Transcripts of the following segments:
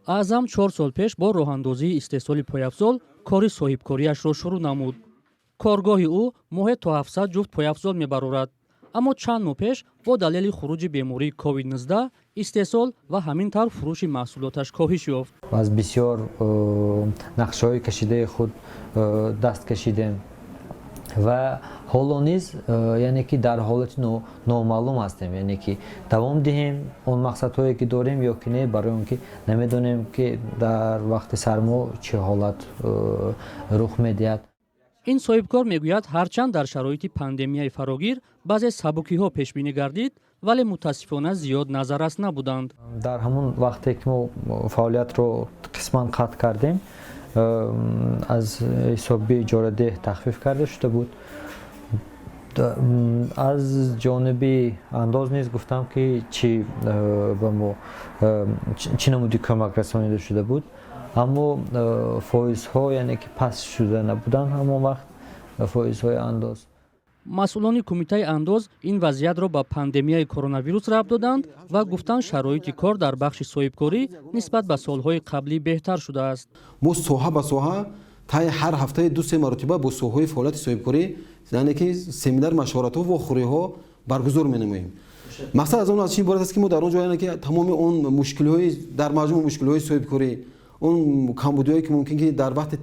аъзам 4 сол пеш бо роҳандозии истеҳсоли пойафзол кори соҳибкориашро шурӯъ намуд. коргоҳи ӯ моҳе то 700 ҷуфт пойафзол мебарорад. аммо чанд моҳ пеш бо далели хуруҷи бемории COVID-19 истеҳсол ва ҳамин тавр фурӯши маҳсулоташ коҳиш ёфт. аз бисёр нақшаҳои кашидаи худ даст кашидем ва ҳоло низ яъне ки дар ҳолати номаълум ҳастем, яъне ки давом диҳем он мақсадҳое ки дорем ё ки не, барои он ки намедонем ки дар вақти сармо чӣ ҳолат рух медиҳад. ин соҳибкор мегӯяд ҳарчанд дар шароити пандемияи фарогир баъзе сабукиҳо пешбинӣ гардид, вале мутаассифона зиёд назаррас набуданд. дар ҳамон вақте ки мо фаъолиятро қисман қатъ кардем, аз ҳисоби иҷорадеҳ тахфиф карда шуда буд. аз ҷониби андоз низ гуфтам ки ба мо чӣ намуди кӯмак расонида шуда буд, аммо фоизҳо яъне ки паст шуда набуданд ҳамон вақт фоизҳои андоз. масъулони кумитаи андоз ин вазъиятро ба пандемияи коронавирус рабт доданд ва гуфтанд шароити кор дар бахши соҳибкорӣ нисбат ба солҳои қаблӣ беҳтар шудааст. мо соҳа ба соҳа таи ҳар ҳафтаи 2-3 маротиба бо соҳаи фаъолияти соҳибкорӣ яъне ки семинар машворатҳо ва хӯриҳо баргузор менамоем. мақсад аз он аз чӣ иборат аст ки мо дар он ҷо яъне ки тамоми он мушкилиҳои дар маҷмӯъ мушкилиҳои соҳибкорӣ, он камбудиҳое ки мумкин ки дар вақти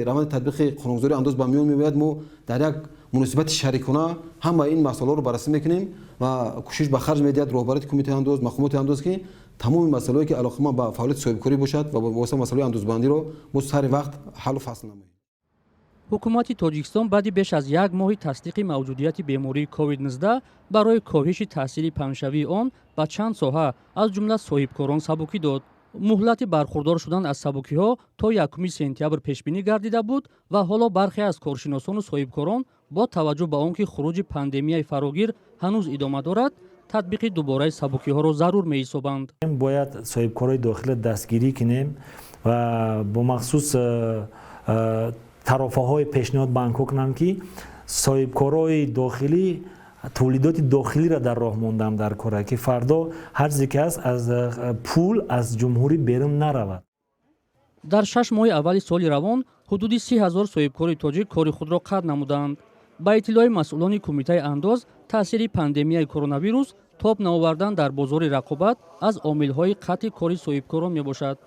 раванди татбиқи қонунгузории андоз ба миён меояд, мо дар як муносибати шарикона ҳама ин масъалаҳоро баррасӣ мекунем ва кӯшиш ба харҷ медиҳад роҳбарияти кумитаи андоз, мақомоти андоз ки тамоми масъалаҳое ки алоқаманд ба фаъолияти соҳибкорӣ бошад ва бовосита масъалаҳои андозбандиро мо сари вақт ҳаллу фасл намоем. ҳукумати тоҷикистон баъди беш аз 1 моҳи тасдиқи мавҷудияти бемории COVID-19 барои коҳиши таъсири паҳншавии он ба чанд соҳа аз ҷумла соҳибкорон сабукӣ дод. муҳлати бархурдор шудан аз сабукиҳо то 1 сентябр пешбинӣ гардида буд ва ҳоло бархе аз коршиносону соҳибкорон бо таваҷҷӯҳ ба он ки хуруҷи пандемияи фарогир ҳанӯз идома дорад, татбиқи дубораи сабукиҳоро зарур меҳисобанд. бояд соҳибкорои дохила дастгирӣ кунем ва бо махсус тарофаҳои пешниҳод ба онҳо кунам ки соҳибкорои дохилӣ тавлидоти дохилиро дар роҳ мондам дар кора, ки фардо ҳарзе ки аст аз пул аз ҷумҳурӣ берун наравад. дар 6 моҳи аввали соли равон ҳудуди 30 000 соҳибкори тоҷик кори худро қатъ намуданд. ба иттилои масъулони кумитаи андоз, таъсири пандемияи коронавирус тоб наовардан дар бозори рақобат аз омилҳои қатъи кори соҳибкорон мебошад.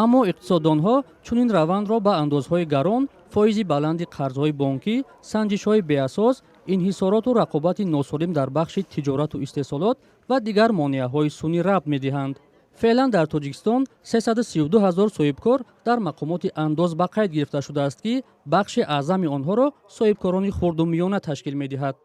аммо иқтисоддонҳо чунин равандро ба андозҳои гарон, фоизи баланди қарзҳои бонкӣ, санҷишҳои беасос, инҳисороту рақобати носолим дар бахши тиҷорату истеҳсолот ва дигар монеаҳои сунъӣ рабт медиҳанд. феълан дар тоҷикистон 332 000 соҳибкор дар мақомоти андоз ба қайд гирифта шудааст ки бахши аъзами онҳоро соҳибкорони хурду миёна ташкил медиҳад.